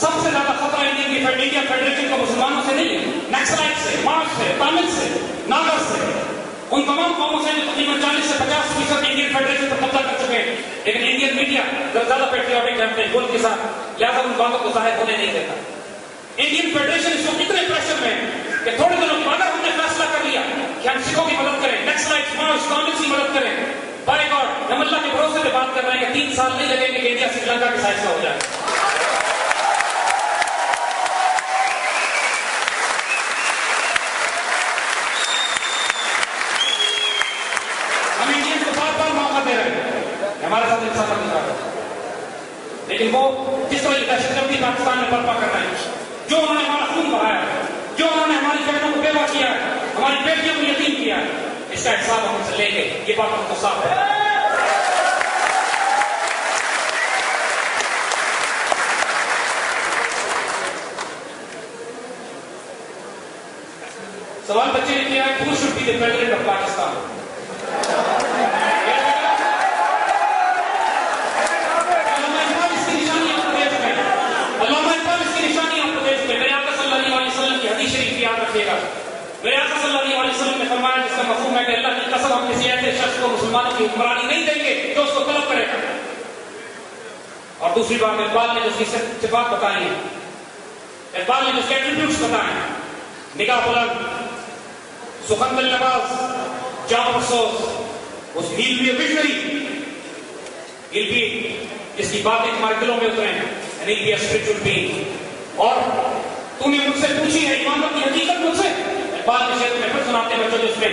سب سے زیادہ خطرہ انڈیا فیڈریشن کا مسلمانوں سے نہیں ہے، نیکسلائٹ سے، مارچ سے، تامل سے، ناگر سے، ان تمام قوموں سے جو تقریباً 40 سے 50% انڈین فیڈریشن پر قبضہ کر چکے ہیں، لیکن انڈین میڈیا زیادہ پیٹریوٹک ہے اپنے ملک کے ساتھ، لہٰذا ان باتوں کو ظاہر ہونے نہیں دیتا۔ انڈین فیڈریشن اس وقت اتنے پریشر میں ہے کہ تھوڑے دنوں کے بعد ہم نے فیصلہ کر لیا کہ ہم سکھوں کی مدد کریں، نیکسلائٹ، مارچ، تامل کی مدد کریں، بائی گاڈ ہم اللہ کے بھروسے پہ بات کر رہے ہیں کہ 3 سال نہیں لگیں گے کہ انڈیا سری لنکا کے سائز کا ہو جائے۔ ہم انڈین کو بار بار موقع دے رہے ہیں ہمارے ساتھ انصاف کرنے کا، لیکن وہ جس طرح کی دہشت گردی پاکستان میں برپا کر رہے ہیں، جو انہوں نے ہمارا خون بہایا ہے، جو انہوں نے ہماری بہنوں کو بیوہ کیا ہے، ہماری بیٹیوں کو یتیم کیا ہے، اس کا حساب ہم سے لیں گے، یہ بات ہم کو صاف ہے۔ سوال بچے نے کیا ہے، who should be the president of Pakistan؟ علامہ اقبال اس کی نشانی آپ کو دے چکے ہیں، علامہ اقبال اس کی نشانی آپ کو دے چکے ہیں۔ میرے آقا صلی اللہ علیہ وسلم کی حدیث شریف یاد رکھیے گا، میرے آقا صلی اللہ علیہ وسلم نے فرمایا جس کا مفہوم ہے کہ اللہ کی قسم ہم کسی ایسے شخص کو مسلمانوں کی حکمرانی نہیں دیں گے جو اس کو طلب کرے گا۔ اور دوسری بات اقبال نے جو اس کی صفات بتائی ہیں، اقبال نے جو اس کے ایٹریبیوٹس بتائے ہیں، نگاہ بلند، سخن دل نواز، جاں پرسوز، اس ہیل بھی ویژنری، ہیل بھی جس کی باتیں تمہارے دلوں میں اترے ہیں، and he'll be a spiritual being۔ اور تو نے مجھ سے پوچھی ہے ایمانت کی حقیقت مجھ سے، اقبال کے شعر میں پھر سناتے ہیں بچوں جو اس میں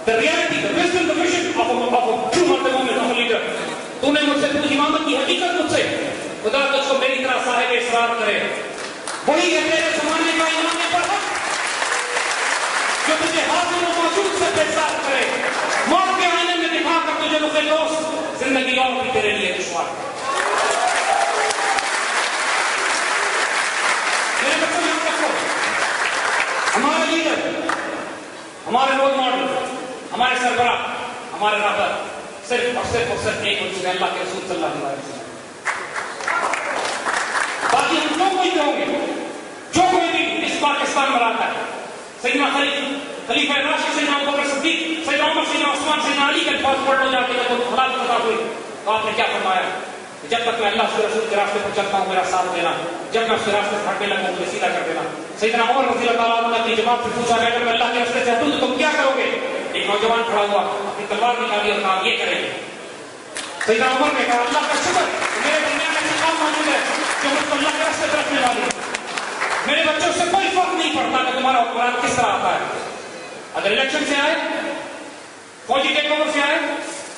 the reality, the wisdom, the vision of a true moment of a leader۔ تو نے مجھ سے پوچھی ایمانت کی حقیقت مجھ سے، خدا تجھ کو میری طرح صاحب اسرار کرے، وہی ہے تیرے زمانے کا امام پر حق جو تجھے حاضر و موجود سے بیزار کرے، موت کے آئینے میں دکھا کر تجھے رخ دوست، زندگی اور بھی تیرے لیے دشوار۔ میرے بچوں یاد رکھو، ہمارے لیڈر، ہمارے رول ماڈل، ہمارے سربراہ، ہمارے رہبر صرف اور صرف ایک وجود ہے، اللہ کے رسول صلی اللہ علیہ وسلم۔ باقی ہم جو کوئی بھی ہوں گے، جو کوئی بھی اس پاکستان میں رہتا ہے، سیدنا خلیفہ راشد سیدنا ابوبکر صدیق، سیدنا عمر، سیدنا عثمان، سیدنا علی کے الفاظ پڑھ لو جا کے جب خدا کی خطا ہوئی تو آپ نے کیا فرمایا؟ جب تک میں اللہ کے رسول کے راستے پر چلتا ہوں میرا ساتھ دینا، جب میں اس کے راستے سے ہٹنے لگوں مجھے سیدھا کر دینا۔ سیدنا عمر رضی اللہ تعالیٰ عنہ نے اپنی جماعت سے پوچھا کہ اگر میں اللہ کے راستے سے ہٹوں تو تم کیا کرو گے؟ ایک نوجوان کھڑا ہوا، اپنی تلوار نکالی اور کہا یہ کریں گے۔ سیدنا عمر نے کہا اللہ کا شکر میرے درمیان ایسے کام موجود ہے جو مجھ کو اللہ کے راستے پر رکھنے والی ہے۔ میرے بچوں سے کوئی فرق نہیں پڑتا کہ تمہارا حکمران کس طرح آتا ہے، اگر الیکشن سے آئے، فوجی ٹیک اوور سے آئے،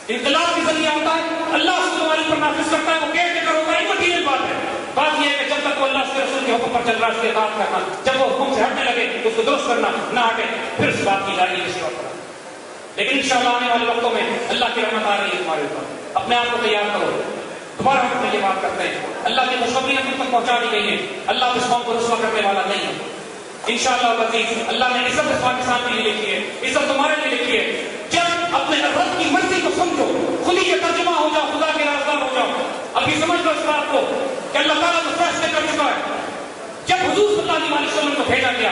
انقلاب کے ذریعہ ہوتا ہے، اللہ اس کو تمہاری پر نافذ کرتا ہے، وہ کیئر ٹیکر ہوتا ہے، یہ مٹیریل بات ہے۔ بات یہ ہے کہ جب تک وہ اللہ کے رسول کے حکم پر چل رہا ہے اس کی اطاعت کرنا، جب وہ حکم سے ہٹنے لگے تو اس کو درست کرنا، نہ ہٹے پھر اس بات کی جائے گی کسی وقت۔ لیکن انشاءاللہ آنے والے وقتوں میں اللہ کی رحمت آ رہی ہے تمہارے اوپر، اپنے آپ کو تیار کرو۔ دوبارہ ہم یہ بات کرتے ہیں، اللہ کی خوشخبریاں تم تک پہنچا دی گئی ہیں، اللہ اس قوم کو رسوا کرنے والا نہیں ہے انشاءاللہ العزیز۔ اللہ نے عزت اس پاکستان کے لیے لکھی ہے، عزت تمہارے لیے لکھی ہے۔ جب اپنے رب کی مرضی کو سمجھو، خود ہی کے ترجمہ ہو جاؤ، خدا کے رازدار ہو جاؤ۔ ابھی سمجھ لو اس بات کو کہ اللہ تعالیٰ تو فیصلے کر چکا ہے۔ جب حضور صلی اللہ علیہ وسلم کو بھیجا گیا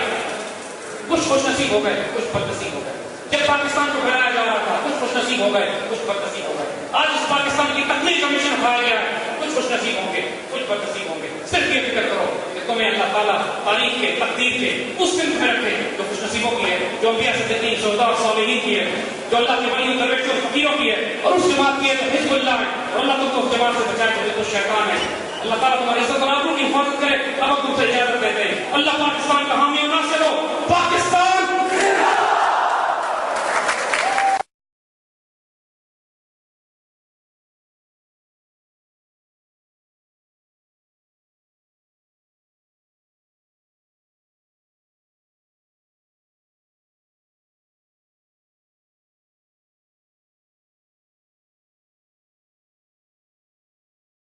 کچھ خوش نصیب ہو گئے، کچھ بد نصیب ہو گئے۔ جب پاکستان کو پھیلایا جا رہا تھا کچھ خوش نصیب ہو گئے، کچھ بد نصیب ہو گئے۔ آج اس پاکستان کی تکمیل کا مشن اٹھایا گیا ہے، کچھ خوش نصیب ہوں گے، کچھ بد نصیب ہوں گے۔ صرف یہ فکر کرو کہ تمہیں اللہ تعالیٰ تاریخ کے، تقدیر کے اس صنف میں رکھے جو خوش نصیبوں کی ہے، جو انبیاء صدیقین، شہداء اور صالحین کی ہے، جو اللہ کے ولیوں، درویشوں اور فقیروں کی ہے، اور اس جماعت کی ہے تو حزب اللہ ہے، اور اللہ تم کو اس جماعت سے بچائے تو حزب الشیطان ہے۔ اللہ تعالیٰ تمہاری عزت اور آبرو کی حفاظت کرے۔ اب ہم تم سے اجازت دیتے ہیں، اللہ پاکستان کا حامی و ناصر ہو۔